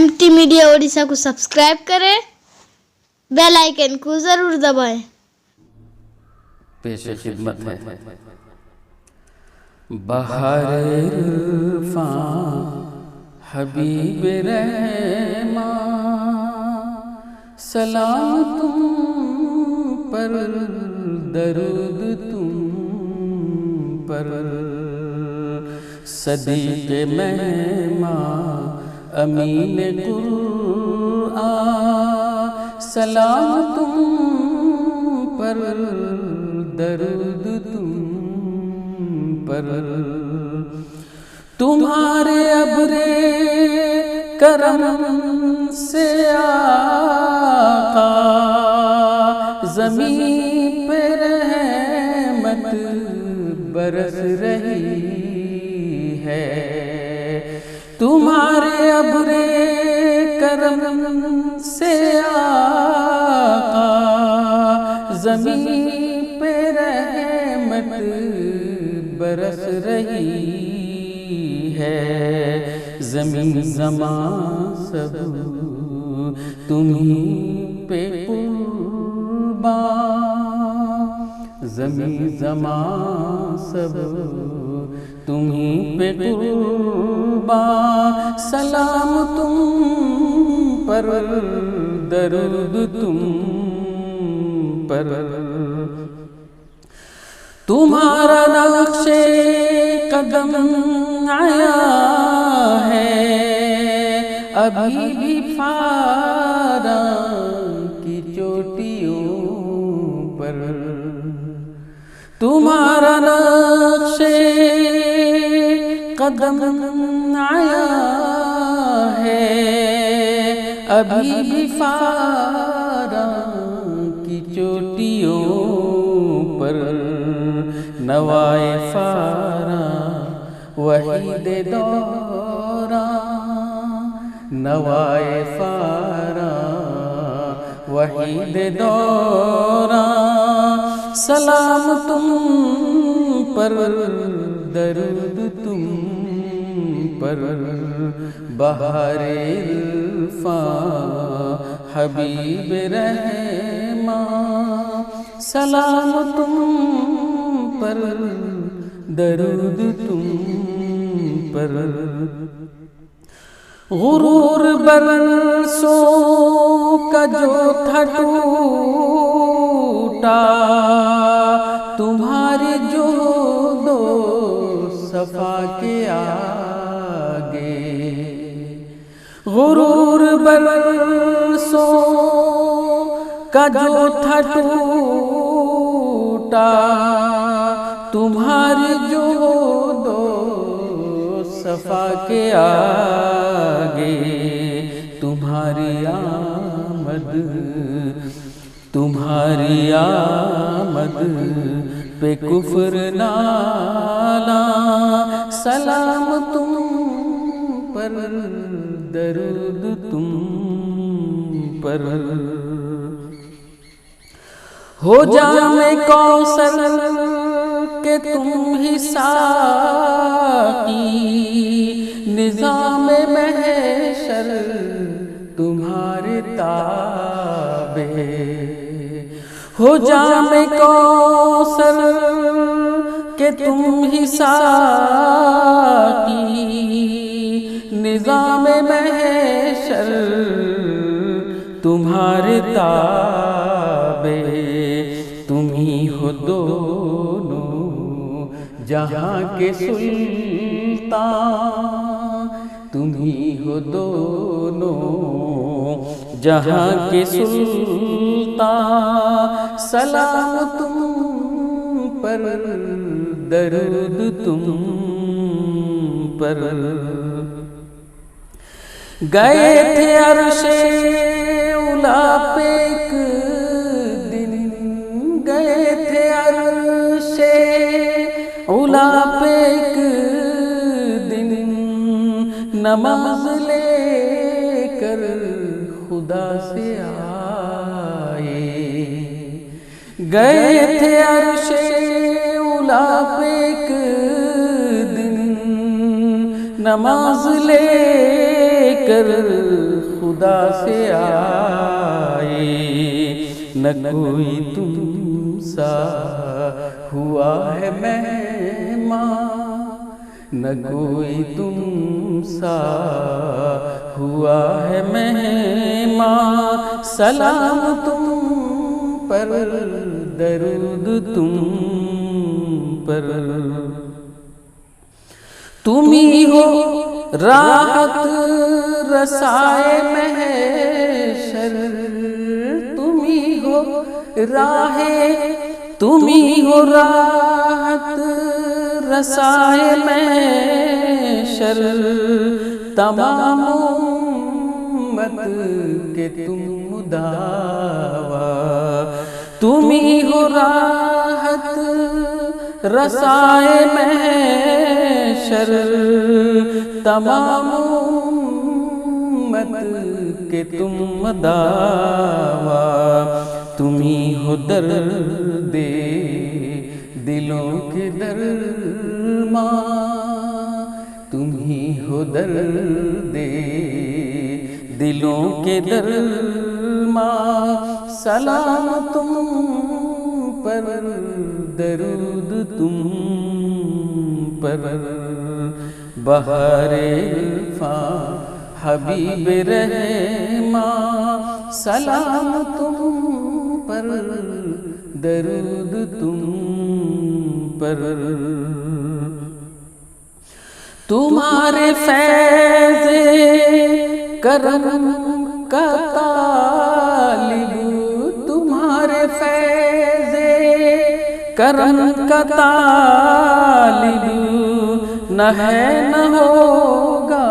MT media Odisha को subscribe करें, bell icon को जरूर दबाएं। पेश खिदमत है बहार इरफां हबीब रहमा, सलाम तुम पर दरूद तुम पर, सदीक़ मेहमा अमीन कुरआन, सलाम तुम पर दरूद तुम पर। तुम्हारे अब्रे करम से आका ज़मीं पे रहमत बरस रही है। तुम्हारे अब्रे करम से आका ज़मीं पे रहमत बरस रही है। ज़मीन ज़मां सब तुम्हीं पे कुर्बान, ज़मीन ज़मां सब तुम्हीं पे कुर्बान, सलाम तुम पर दरूद तुम पर। तुम्हारा नक्शे कदम आया है अभी भी फारा की चोटियों पर। तुम्हारा नक्शे कदम आया है अभी भी फारा की चोटियों पर। नवाए फारा वहीद दौरा, नवाए फारा वहीद दौरा, सलाम तुम पर दरूद तुम पर। बहार इरफां हबीब रहमा, सलाम तुम पर दरूद तुम पर। गुरूर बरसों का जो था टूटा, तुम्हारे जो दो सफा के आगे। गुरूर बरसों का जो था टूटा, तुम्हारे जो दो सफा के आगे। तुम्हारी आमद पे कुफ्र नाला, सलाम तुम पर दरूद तुम पर। हो जामे कौसर के तुम ही साकी, निज़ाम महशर तुम्हारे ताबे। हो जामे कौसर के तुम ही साकी, निज़ाम महशर तुम्हारे ताबे। तुम ही हो दोनों जहाँ के सुल्तान, तुम ही हो दोनों जहाँ के सुल्तान, सलाम तुम पर दरूद तुम पर। गए थे अर्शे उला पे एक दिन, गए थे अर्शे उला पे एक दिन, नमाज लेकर खुदा से आए। गए थे अर्शे उला पे एक दिन, नमाज ले کر خدا سے آئے، نہ کوئی تم سا ہوا ہے مہمان، نہ کوئی تم سا ہوا ہے مہمان، سلام تم پر درود تم پر، تم ہی ہو راحت رسائے محشر، تم ہی ہو راہ، تم ہی ہو راحت رسائے محشر، تمام امت کے تم مداوا، تم ہی ہو راحت رسائے محشر، تمام امت کے تم مداوا، تم ہی ہو درد دلوں کے درمان، تم ہی ہو درد دلوں کے درمان، سلام تم پر درود تم پر، بہار عرفاں حبیب رحماں، سلام تم پر درود تم پر، تمہارے فیض کرم کا طالب، تمہارے فیض کرم کا طالب، نہ ہے نہ ہوگا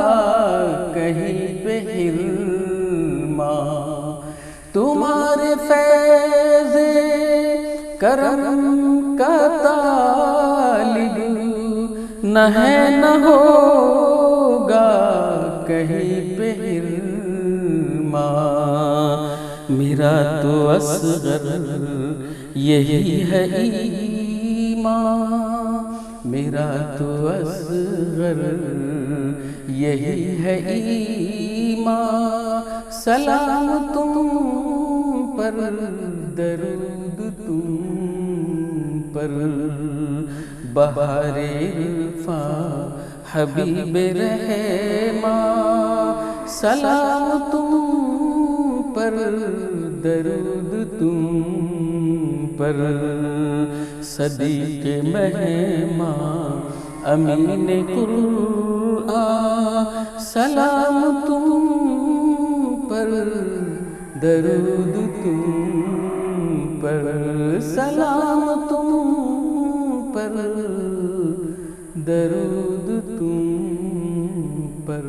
کہیں پہ حرمان، تمہارے فیض کرم کا طالب، نہ ہے نہ ہوگا کہیں پہ حرمان، میرا تو اصغر یہی ہے ایمان، میرا تو اصغر یہی ہے ایمان، سلام تم پر درود تم پر، بہار عرفاں حبیب رحماں، سلام تم پر درود تم پر، صدیق مہماں امین قرآن، سلام تم پر درود تم پر، سلام تم پر درود تم پر۔